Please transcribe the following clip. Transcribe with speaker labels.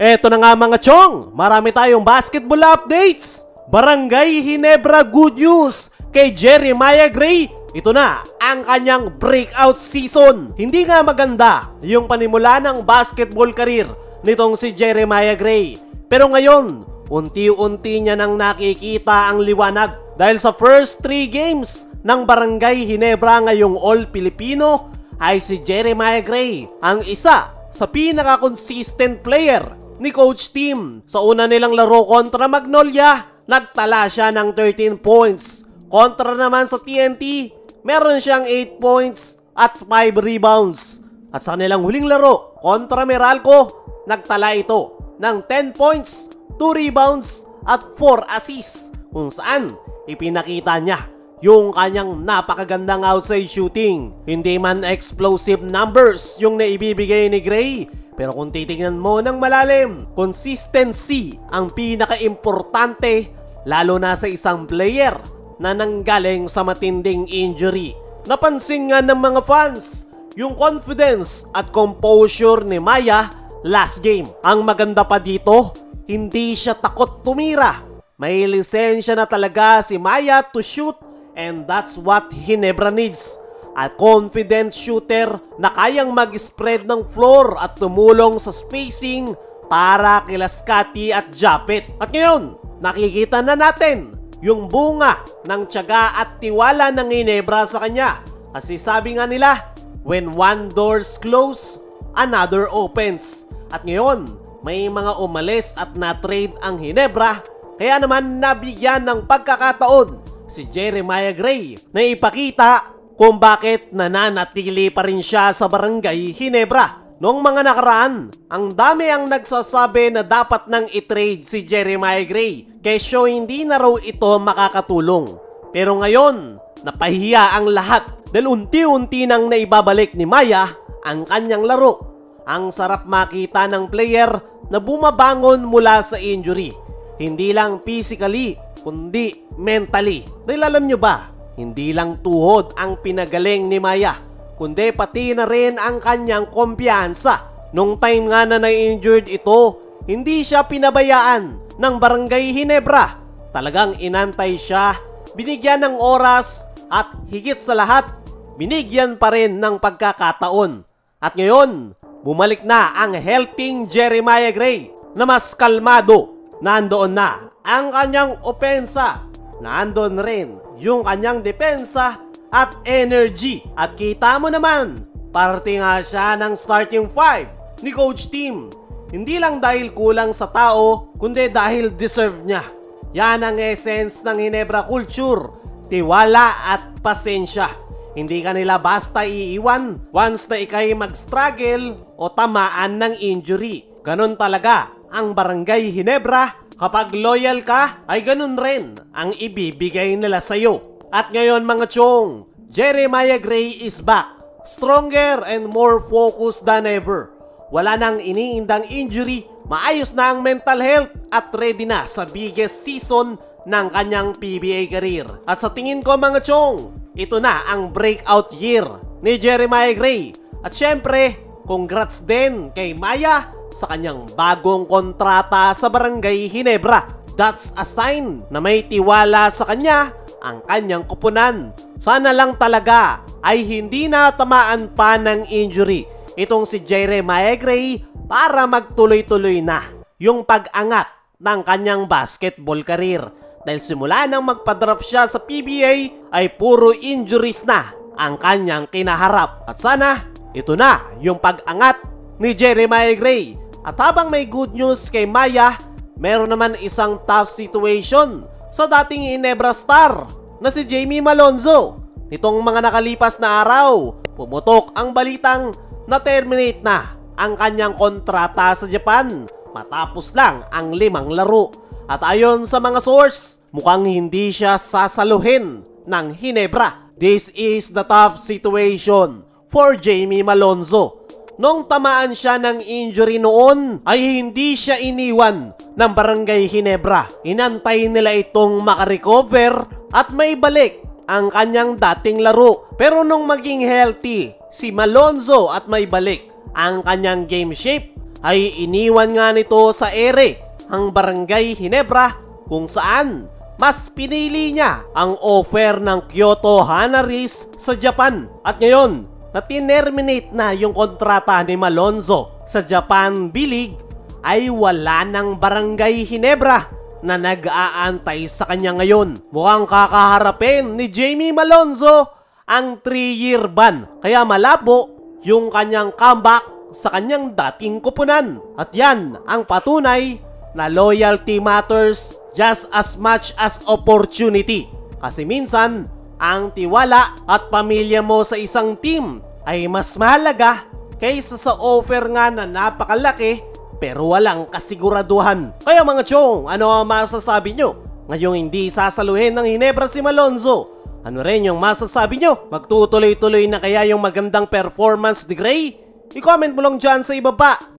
Speaker 1: Eto na nga mga chong, marami tayong basketball updates. Barangay Ginebra good news kay Jeremiah Gray. Ito na ang kanyang breakout season. Hindi nga maganda yung panimula ng basketball career nitong si Jeremiah Gray. Pero ngayon, unti-unti niya nang nakikita ang liwanag dahil sa first 3 games ng Barangay Ginebra ngayong All-Filipino ay si Jeremiah Gray ang isa sa pinaka-consistent player ni Coach Tim. Sa una nilang laro kontra Magnolia, nagtala siya ng 13 points. Kontra naman sa TNT, meron siyang 8 points at 5 rebounds. At sa kanilang huling laro kontra Meralco, nagtala ito ng 10 points, 2 rebounds at 4 assists, kung saan ipinakita niya yung kanyang napakagandang outside shooting. Hindi man explosive numbers yung naibibigay ni Gray, pero kung titingnan mo ng malalim, consistency ang pinaka-importante, lalo na sa isang player na nanggaling sa matinding injury. Napansin nga ng mga fans yung confidence at composure ni Maya last game. Ang maganda pa dito, hindi siya takot tumira. May lisensya na talaga si Maya to shoot, and that's what Ginebra needs. At confident shooter na kayang mag-spread ng floor at tumulong sa spacing para kila Scotty at Japet. At ngayon, nakikita na natin yung bunga ng tiyaga at tiwala ng Ginebra sa kanya. Kasi sabi nga nila, when one door's closed, another opens. At ngayon, may mga umalis at na-trade ang Ginebra, kaya naman nabigyan ng pagkakataon si Jeremiah Gray na ipakita kung bakit nananatili pa rin siya sa Barangay Ginebra. Noong mga nakaraan, ang dami ang nagsasabi na dapat nang i-trade si Jeremiah Gray kesyo hindi na raw ito makakatulong. Pero ngayon, napahiya ang lahat dahil unti-unti nang naibabalik ni Maya ang kanyang laro. Ang sarap makita ng player na bumabangon mula sa injury. Hindi lang physically, kundi mentally. Dahil alam nyo ba, hindi lang tuhod ang pinagaling ni Maya, kundi pati na rin ang kanyang kumpiyansa. Nung time nga na na-injured ito, hindi siya pinabayaan ng Barangay Ginebra. Talagang inantay siya, binigyan ng oras at higit sa lahat, binigyan pa rin ng pagkakataon. At ngayon, bumalik na ang healthy Jeremiah Gray na mas kalmado. Nandoon na ang kanyang opensa, nandoon rin yung kanyang depensa at energy. At kita mo naman, parte nga siya ng starting 5 ni Coach Tim. Hindi lang dahil kulang sa tao, kundi dahil deserve niya. Yan ang essence ng Ginebra culture, tiwala at pasensya. Hindi ka nila basta iiwan once na ikay mag-struggle o tamaan ng injury. Ganon talaga ang Barangay Ginebra. Kapag loyal ka, ay ganun rin ang ibibigay nila sa'yo. At ngayon mga chong, Jeremiah Gray is back, stronger and more focused than ever. Wala nang iniindang injury, maayos na ang mental health at ready na sa biggest season ng kanyang PBA career. At sa tingin ko mga chong, ito na ang breakout year ni Jeremiah Gray. At syempre, congrats din kay Maya sa kanyang bagong kontrata sa Barangay Ginebra. That's a sign na may tiwala sa kanya ang kanyang kupunan. Sana lang talaga ay hindi na tamaan pa ng injury itong si Jeremiah Gray para magtuloy-tuloy na yung pag-angat ng kanyang basketball career. Dahil simula nang magpa-draft siya sa PBA ay puro injuries na ang kanyang kinaharap. At sana ito na yung pag-angat ni Jeremiah Gray. At habang may good news kay Maya, meron naman isang tough situation sa dating Ginebra star na si Jamie Malonzo. Nitong mga nakalipas na araw, pumutok ang balitang na-terminate na ang kanyang kontrata sa Japan matapos lang ang 5 laro. At ayon sa mga source, mukhang hindi siya sasaluhin ng Ginebra. This is the tough situation for Jamie Malonzo. Nung tamaan siya ng injury noon, ay hindi siya iniwan ng Barangay Ginebra. Inantay nila itong makarecover at may balik ang kanyang dating laro. Pero nung maging healthy si Malonzo at may balik ang kanyang game shape, ay iniwan nga nito sa ere ang Barangay Ginebra kung saan mas pinili niya ang offer ng Kyoto Hanaris sa Japan. At ngayon, na tinerminate na yung kontrata ni Malonzo sa Japan B-League, ay wala ng Barangay Ginebra na nag-aantay sa kanya ngayon. Mukhang kakaharapin ni Jamie Malonzo ang 3-year ban. Kaya malabo yung kanyang comeback sa kanyang dating kupunan. At yan ang patunay na loyalty matters just as much as opportunity. Kasi minsan, ang tiwala at pamilya mo sa isang team ay mas mahalaga kaysa sa offer nga na napakalaki pero walang kasiguraduhan. Kaya mga chong, ano ang masasabi nyo? Ngayong hindi sasaluhin ng Ginebra si Malonzo, ano rin yung masasabi nyo? Magtutuloy-tuloy na kaya yung magandang performance ni Gray? I-comment mo lang dyan sa ibaba.